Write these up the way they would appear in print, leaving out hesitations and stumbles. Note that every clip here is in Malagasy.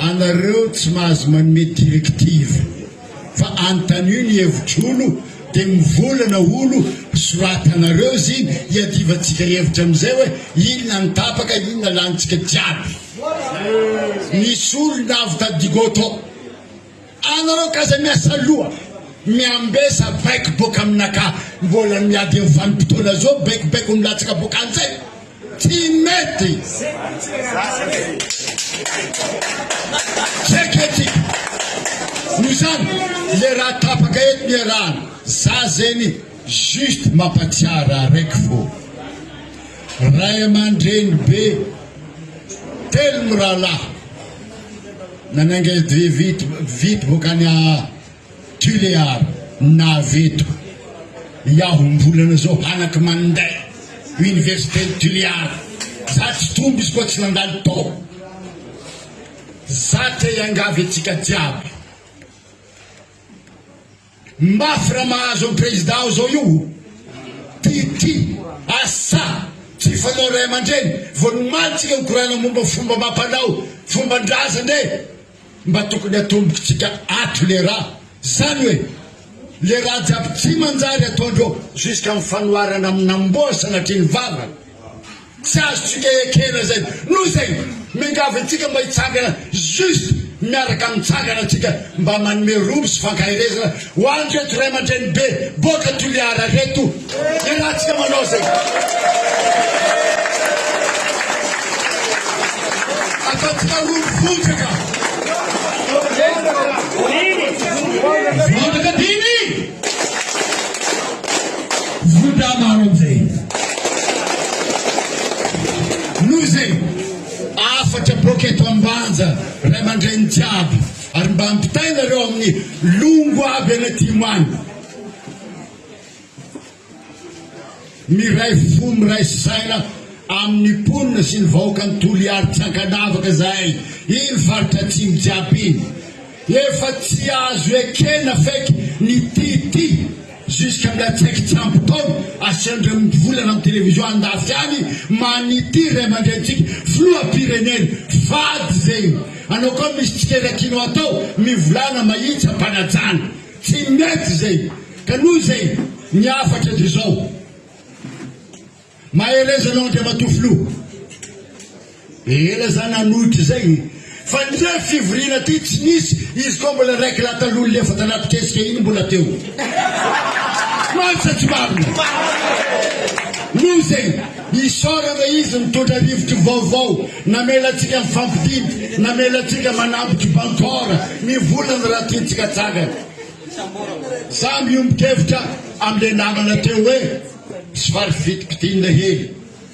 anareo tsy mahazo manome directive fa antanio ny hevitr'olo dia mivolana olo soratanareo izy iny hiadivantsika hevitra amin'izay hoe inona ny tapaka inona lanitsika jiaby misy olo navy tadigoto anareo kaza miasa loha miambesa baiko boka aminaka mbola miady amin'ny vanim-potoana zao baikobaiko milatsaka boka an'izay tsy mety tseketika no zany le raha tapaka eto le rahana za zeny juste mampatsiara raiky fo ray aman-dreny be telo mirahalahy nanangedy vity bokany a Tuléar na veto iaho mbolana zao hanaky manday université de Tuléar za tsy tombo izy koa tsy nandalo tao za te iangavy atsika jiaby mafy raha mahazo amin'ny président zao io ty asa tsy fanao ray aman-dreny vonomalitsika mikorana momba fomba mampanao fomban-draza nde mba tokony atombokotsika ato le raha zany hoe le raha jiaby tsy manjary ataondreo jusqu'à mifanoarana amin'amboa sanatriny vava tsy azotsika ekena zay no zay mingavy atsika mba hitsangana juste miaraka mitsangana atsika mba manome robo sy fankahirezana ho andreto ray aman-dreny be boka Tuléar reto le raha tsika manao zay ataotsika robo votraka vodaka dimy voda maro amizay no zay afatra boka eto ambanja ray aman-dreny jiaby ary mba ampitainareo amin'ny longo aby anaty moany miray fo miray saina amin'ny ponina sy ny vahoaka ny Tuléar tsy ankanavaka zay iny faritra atsimo jiaby iny efa tsy azo ekena feky ny ty jusqu'à milatsaiky tsy ampy taona asiandreo mivolana amin'ny télévision andafy any manity ray aman-drentsika filoha-pireneny fady zay anao koa misy tsikerakinao atao mivolana mahitsy ampanajana tsy mety zay ka noho zay miafatra de zao maherezanao andria matofilo ela zany anohitry zay fa ndre fivoriana ty tsy nisy izy koa mbola raiky latalolo lefa tanatikesika iny mbola teo mansa tsy marina no zay isorana izy mitondra rivotry vaovao namelatsika mifampidimby namelatsika manambotry bankora mivolana raha tiantsika tsagana za miombokevitra amle namana teo hoe tsy farifitipitinina hely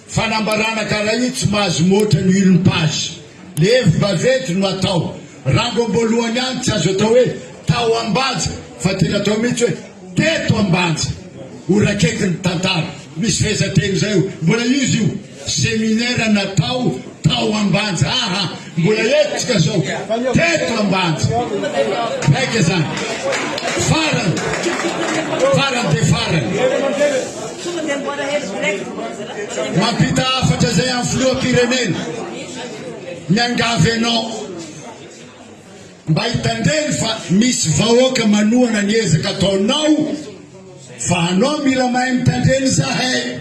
fanambarana karaha io tsy mahazo motra ny ulom-page levy bavety no atao rango amboalohany any tsy azo atao hoe tao ambanja fa tena atao mihitsy hoe teto ambanja orakaiky ny tantara misy fehezateny zay io mbola izy io seminaire natao tao ambanja aha mbola etitsika zao teto ambanja raiky zany farany de farany mampita afatra zay amin'ny filoha-pirenena miangavy anao mba hitandreny fa misy vahoaka manohana ny ezaka ataonao fa anao mila mahay mitandreny zahay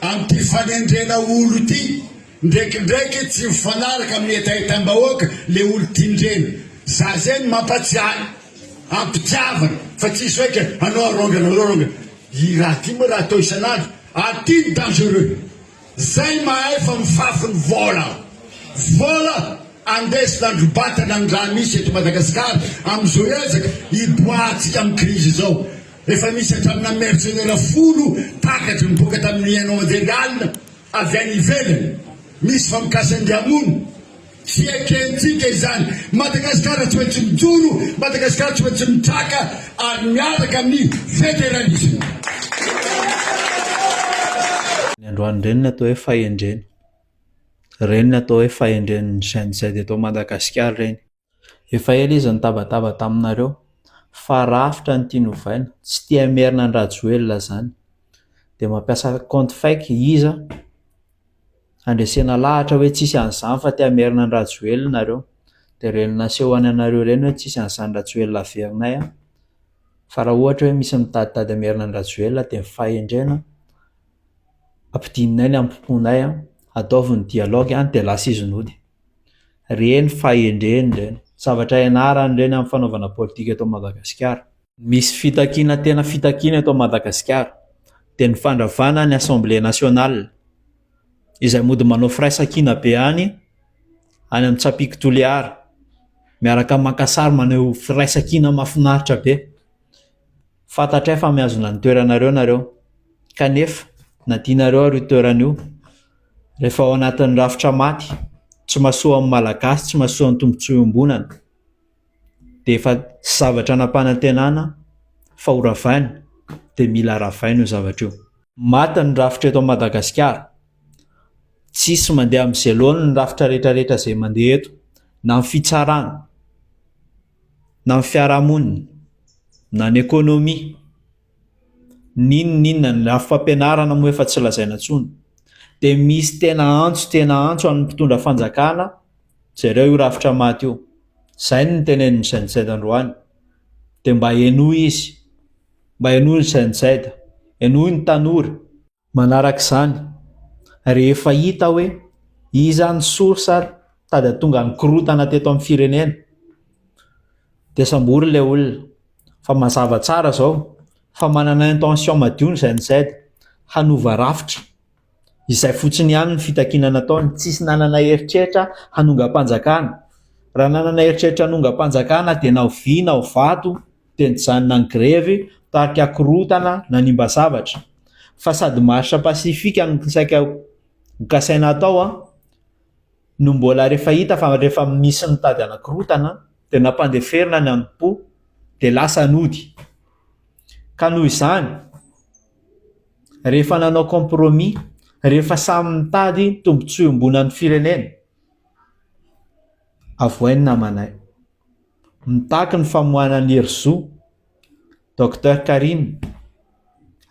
amin'ity fanendrena olo ty ndraikindraiky tsy mifanaraka amin'ny etaetam-bahoaka le olo tindrena za zany mampatsiahy ampitiavana fa tsisy hoeke anao arongana i raha ty moa raha atao isan'andro aty dangereux zay mahay fa mifafy ny vola andesina androbatana ny raha misy eto Madagasikara am'izao ezaka iboatsika amin'ny krizy zao efa misy hatramina mercenaire folo takatry miboka tamin'ny ianao mondialina avy any ivelany misy fa mikasy-andiamono tsy ekentsika izany Madagasikara tsy maintsy mijoro Madagasikara tsy maintsy mitraka ary miaraka amin'ny fédéralisme ny androany reny natao hoe fahendreny reny natao hoe fahendren'ny GNZ eto Madagasikara reny efa ela izy nitabataba taminareo fa rafitra ny tia novaina tsy tia merina ny Rajoelina zany dia mampiasa compte fake iza andresena lahatra hoe tsisy an'izany fa tia merina ny Rajoelina nareo dia reny naseho any anareo ireny hoe tsisy an'izany Rajoelina averinay a, fa raha ohatra hoe misy mitaditady amerina ny Rajoelina dia mifahendrena ampidinina ny ampoponay a, ataovy ny dialogue any dia lasa izy nody. Reny fahendreny reny zavatra ianarany reny amin'ny fanaovana politika eto Madagasikara. Misy fitakiana tena fitakiana eto Madagasikara dia ny fandravana ny Assemblée nationale izay mody manao firaisan-kina be any amin'ny Tsapiky Toliara, miaraka maka sary maneho firaisan-kina mahafinaritra be. Fantatray fa mihazona ny toeranareo nareo, kanefa natianareo ary io toerana io rehefa ao anatin'ny rafitra maty, tsy mahasoa amin'ny malagasy, tsy mahasoa amin'ny tombontsoa iombonana, dia efa zavatra nampanantenana fa ho ravaina dia mila ravaina io zavatra io. Maty ny rafitra eto Madagasikara, tsisy mandeha amin'izay loany ny rafitra rehetrarehetra izay mandeha eto, na amin'ny fitsarana, na amin'ny fiarahamonina, na ny ekônômia, ninona ny lafim-pampianarana moa efa tsy lazaina intsony. Dia misy tena antso amin'ny mpitondra fanjakana jereo io rafitra maty io. Izay ny tenenin'ny Zaizaida androany, dia mba henoy izy, mba henoy ny Zaizaida, henoy ny tanora. Manaraka izany, rehefa hita hoe iza ny sorsa tady hatonga ny korotana teto amin'ny firenena, dia sambory ilay olona fa mazava tsara zao fa manana intention madio ny Zaizaida hanova rafitra izay fotsiny ihany ny fitakiana nataony, tsisy nanana eritreritra hanongam-panjakana. Raha nanana eritreritra hanongam-panjakana dia na ho vy na ho vato dia nijanona ny grevy, tarika korotana na nimba zavatra. Fa sady marcha pasifika no saika gasaina atao no mbola rehefa hita fa rehefa misy mitady anakorotana dia nampandeferina ny ampo dia lasa nody. Ka noho izany, rehefa nanao compromis, rehefa samy mitady tombontsoa iombonan'ny firenena, avoainy namanay, mitaky ny famohanan'ny Herzog, Dr Karine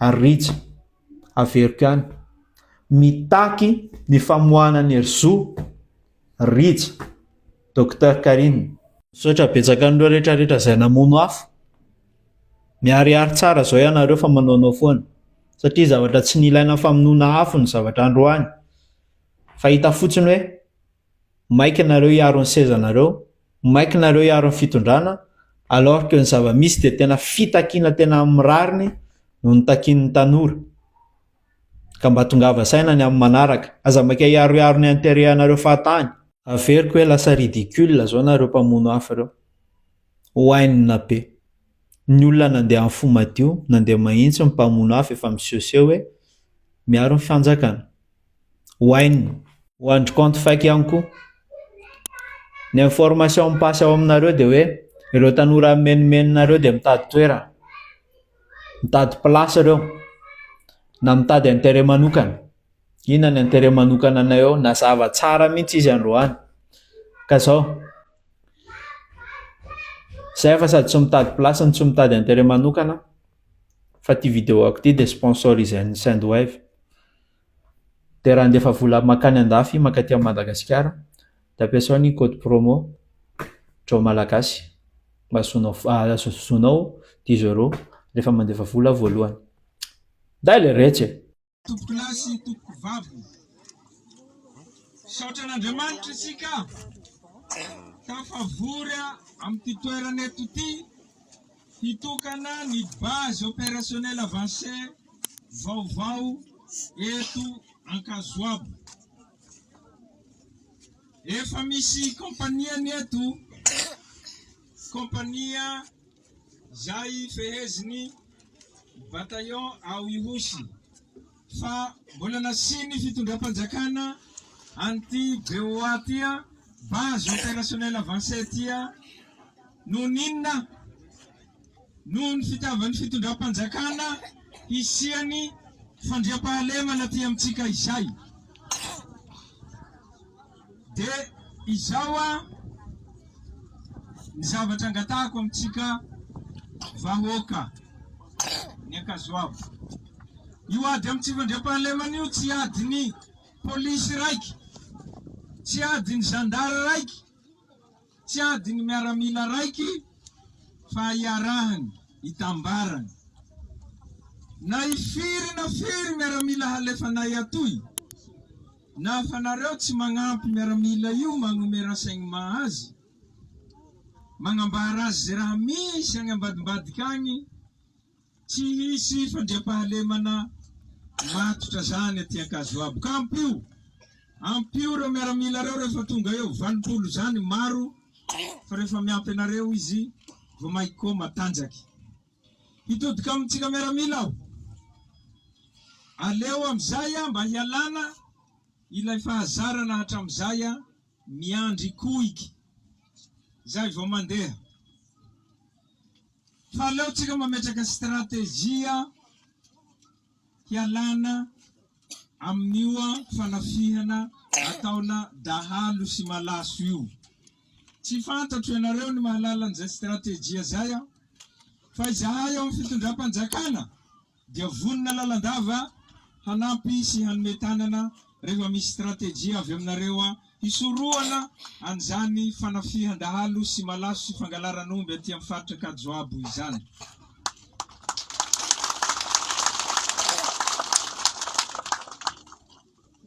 Arritsa averiko any, mitaky ny famohanan'ny Herzog, Ritsa, Dr Karine. Misaotra betsaka an'ireo rehetrarehetra izay namono afo. Miharihary tsara zao ianareo fa manaonao foana, satria zavatra tsy nilaina famonoana afo ny zavatra androany. Fa hita fotsiny hoe maika nareo hiaro ny sezanareo, maika nareo hiaro ny fitondrana, alors que ny zava-misy dia tena fitakiana tena mirariny no nitakian'ny tanora. Ka mba tongava saina ny amin'ny manaraka, aza maika hiaro ny anterehanareo fahatany. Averiko hoe lasa ridicule zao nareo mpamono afo reo. Hohainina be. Ny olona nandeha amin'ny fo madio, nandeha mahitsy ny mpamono afo efa misehoseho hoe miaro ny fanjakana. Hohainina. Ho andro compte faiky ihany koa. Ny information mipasy ao aminareo dia hoe ireo tanora menomenonareo dia mitady toerana, mitady plasy ireo, na mitady intérêt manokana. Inona ny intérêt manokana anay eo? Nazava tsara mihitsy izy androany. Ka zao, izay fa sady tsy mitady plasy ny tsy mitady intérêt manokana, fa ty vidéo ako ty dia sponsorisen'ny Sendwave. Dia raha andefa vola makany andafy makaty amin'ny Madagasikara, dia ampiasao ny code promo Draw Malagasy mba azonao 10 € rehefa mandefa vola voalohany. Dahil rehetra. Tompoko lahy sy tompoko vavy, saotra an'Andriamanitra isika tafavory amin'ny toerana eto ity hitokana ny base opérationnelle avancée vaovao eto Ankazoabo. Efa misy kompania ny eto, kompania izay feheziny bataillon ao Ihosy, fa mbola nasiny fitondram-panjakana anty BOA tia, base opérationnelle avancée tia, noho ninona? Noho ny fitiavan'ny fitondram-panjakana hisiany fandriam-pahalemana ty amintsika izay. Dia izao ny zavatra angatahako amintsika vahoaka ny Ankazoabo. Io ady amin'ny tsy fandriam-pahalemana io tsy adiny polisy raiky, tsy adiny zandary raiky, tsy adiny miaramila raiky fa iarahany, itambarany. Na ifiry na firy miaramila halefanay atoy, na fanareo tsy magnampy miaramila io magnome rasaigny azy, magnambara azy ze raha misy agny ambadimbadika agny, tsy hisy fandriampahalemana matotra zany aty Ankazoabo. Ka ampio reo miaramila reo rehefa tonga eo, 20 zany maro, fa rehefa miampy anareo izy vao maikô matanjaky. Hitodika amitsika miaramila aho, aleo amizay mba hialana ilay fahazarana hatramizay miandry koiky zay vao mandeha. Fa aleo tsika mametraka stratejia hialana amin'io fanafihana ataona dahalo sy malaso io. Tsy fantatro ianareo ny mahalala an'izay stratejia zay, fa izahay ao amin'ny fitondram-panjakana dia vonina lalandava hanampy sy hanome tanana rehefa misy stratejia avy aminareo hisoroana an'izany fanafihan-dahalo sy malaso sy fangalaran'omby aty amin'ny faritra Ankazoabo izany.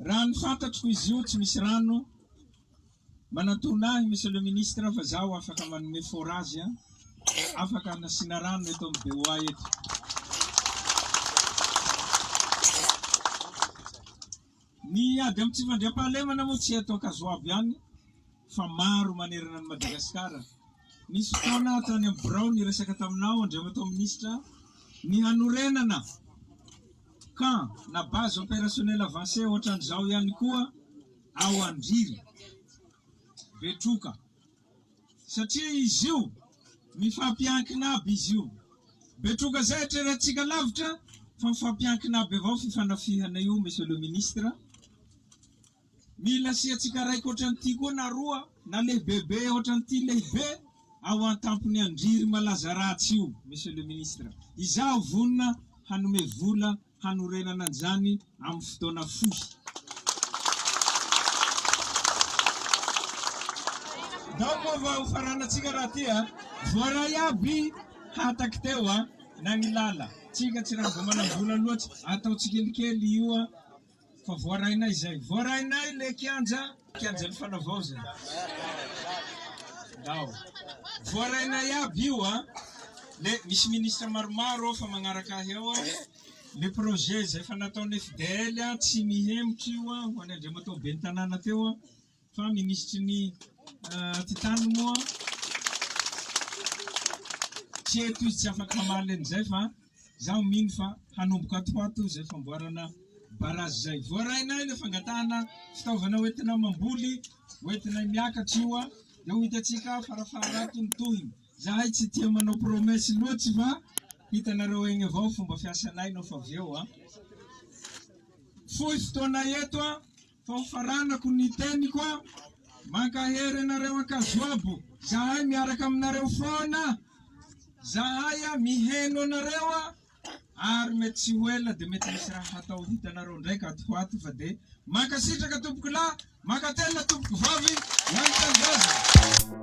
Raha ny fantatroko izy io tsy misy rano, manatonahy monsieur le ministre fa zaho afaka manome forage, afaka nasina rano eto amin'ny BOA eto. Ny ady amin'ny tsy fandriam-pahalemana moa tsy eto Ankazoabo ihany, fa maro manerana ny Madagasikara. Nisy fotoana tany amin'ny Birao niresaka taminao andriamato ministra ny hanorenana camp na base opérationnelle avancée ohatran'izao ihany koa ao Andriry, Betroka, satria izy io mifampiankina aby izy io. Betroka zay atrerantsika lavitra fa mifampiankina aby avao fifanafihana io monsieur le ministre. Mila siatsika raiky ohatran'ity koa na roa na lehibebe ohatran'ity lehibe ao an-tampony Andriry malaza ratsy io monsieur le ministre. Izaho vonina hanome vola hanorenana an'izany amin'ny fotoana fohy. Dao moa va faranatsika raha ty voaray aby hataky teo na ny lala. Tsika tsy raha vao manambola loatsy atao tsikelikely io fa voarainay zay. Voarainay le kianja ny fanavaozana. Dao. Voarainay aby io le misy ministre maromaro fa magnaraka eo le projet zay fa nataon'ny FDL tsy mihemotry io ho any andriamato ben'ny tanàna teo fa ministry ny Titany moa tsy eto izy tsy afaka hamaly an'izay fa zaho mino fa hanomboka atoato zay famboarana barazy zay. Voarainay le fangatahana fitaovana hoentina mamboly, hoentina miakatra io dia ho hitatsika farafara tontohiny. Zahay tsy tia manao promesse loatsy fa hitanareo egny avao fomba fiasanay no fa avy eo. Fohy fotoana eto fa ho faranako ny teniko mankahery anareo Ankazoabo. Zahay miaraka aminareo foana, zahay miheno anareo ary mety tsy ho ela dia mety misy raha hatao hitanareo ndraiky atoato fa dia mankasitraka tompoko lahy, mankatelina tompoko vavy, miantanjaza.